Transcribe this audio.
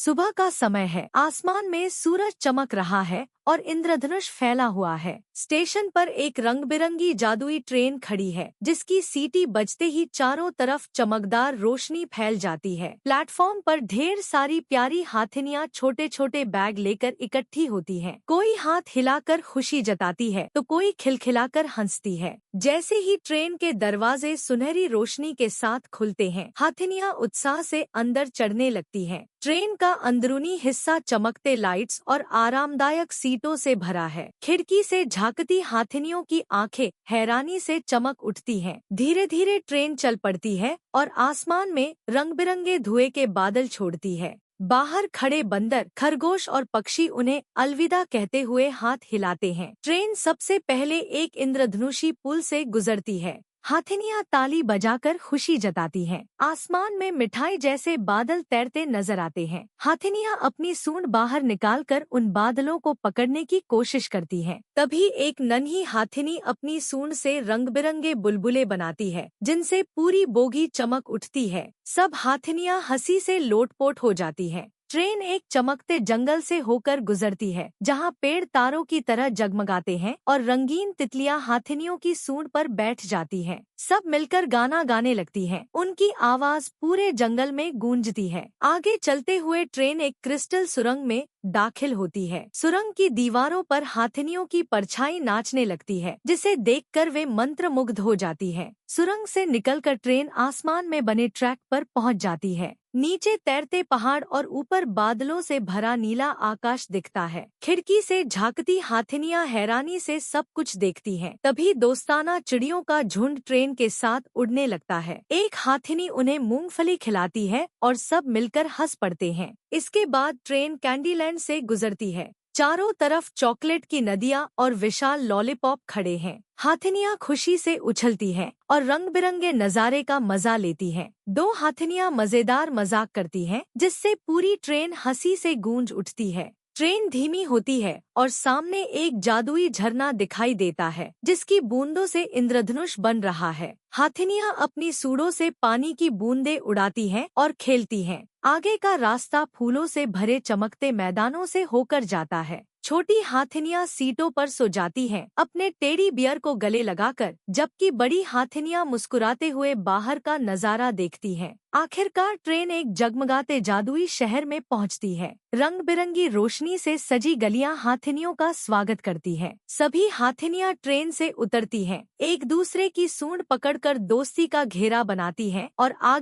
सुबह का समय है। आसमान में सूरज चमक रहा है और इंद्रधनुष फैला हुआ है। स्टेशन पर एक रंग बिरंगी जादुई ट्रेन खड़ी है, जिसकी सीटी बजते ही चारों तरफ चमकदार रोशनी फैल जाती है। प्लेटफॉर्म पर ढेर सारी प्यारी हाथिनियाँ छोटे छोटे बैग लेकर इकट्ठी होती हैं। कोई हाथ हिलाकर खुशी जताती है तो कोई खिलखिलाकर हंसती है। जैसे ही ट्रेन के दरवाजे सुनहरी रोशनी के साथ खुलते हैं, हाथिनियाँ उत्साह से अंदर चढ़ने लगती हैं। ट्रेन का अंदरूनी हिस्सा चमकते लाइट्स और आरामदायक सीटों से भरा है। खिड़की से झांकती हाथिनियों की आंखें हैरानी से चमक उठती हैं। धीरे धीरे ट्रेन चल पड़ती है और आसमान में रंग बिरंगे धुएं के बादल छोड़ती है। बाहर खड़े बंदर, खरगोश और पक्षी उन्हें अलविदा कहते हुए हाथ हिलाते हैं। ट्रेन सबसे पहले एक इंद्रधनुषी पुल से गुजरती है। हाथिनियाँ ताली बजाकर खुशी जताती हैं। आसमान में मिठाई जैसे बादल तैरते नजर आते हैं। हाथिनियाँ अपनी सूंड बाहर निकालकर उन बादलों को पकड़ने की कोशिश करती हैं। तभी एक नन्ही हाथिनी अपनी सूंड से रंग बिरंगे बुलबुले बनाती है, जिनसे पूरी बोगी चमक उठती है। सब हाथिनियाँ हंसी से लोटपोट हो जाती हैं। ट्रेन एक चमकते जंगल से होकर गुजरती है, जहां पेड़ तारों की तरह जगमगाते हैं और रंगीन तितलियां हाथिनियों की सूंड पर बैठ जाती हैं। सब मिलकर गाना गाने लगती हैं। उनकी आवाज पूरे जंगल में गूंजती है। आगे चलते हुए ट्रेन एक क्रिस्टल सुरंग में दाखिल होती है। सुरंग की दीवारों पर हाथिनियों की परछाई नाचने लगती है, जिसे देखकर वे मंत्रमुग्ध हो जाती हैं। सुरंग से निकलकर ट्रेन आसमान में बने ट्रैक पर पहुंच जाती है। नीचे तैरते पहाड़ और ऊपर बादलों से भरा नीला आकाश दिखता है। खिड़की से झांकती हाथिनियाँ हैरानी से सब कुछ देखती हैं। तभी दोस्ताना चिड़ियों का झुंड ट्रेन के साथ उड़ने लगता है। एक हाथिनी उन्हें मूंगफली खिलाती है और सब मिलकर हंस पड़ते हैं। इसके बाद ट्रेन कैंडीलैंड से गुजरती है। चारों तरफ चॉकलेट की नदियाँ और विशाल लॉलीपॉप खड़े हैं। हाथिनियाँ खुशी से उछलती हैं और रंग बिरंगे नज़ारे का मजा लेती हैं। दो हाथिनियाँ मजेदार मजाक करती हैं, जिससे पूरी ट्रेन हंसी से गूंज उठती है। ट्रेन धीमी होती है और सामने एक जादुई झरना दिखाई देता है, जिसकी बूंदों से इंद्रधनुष बन रहा है। हाथिनियाँ अपनी सूंडों से पानी की बूंदें उड़ाती हैं और खेलती हैं। आगे का रास्ता फूलों से भरे चमकते मैदानों से होकर जाता है। छोटी हाथिनियाँ सीटों पर सो जाती हैं, अपने टेडी बियर को गले लगाकर, जबकि बड़ी हाथिनियाँ मुस्कुराते हुए बाहर का नजारा देखती हैं। आखिरकार ट्रेन एक जगमगाते जादुई शहर में पहुंचती है। रंग बिरंगी रोशनी से सजी गलियां हाथिनियों का स्वागत करती हैं। सभी हाथिनियां ट्रेन से उतरती हैं, एक दूसरे की सूंड पकड़कर दोस्ती का घेरा बनाती हैं और आगे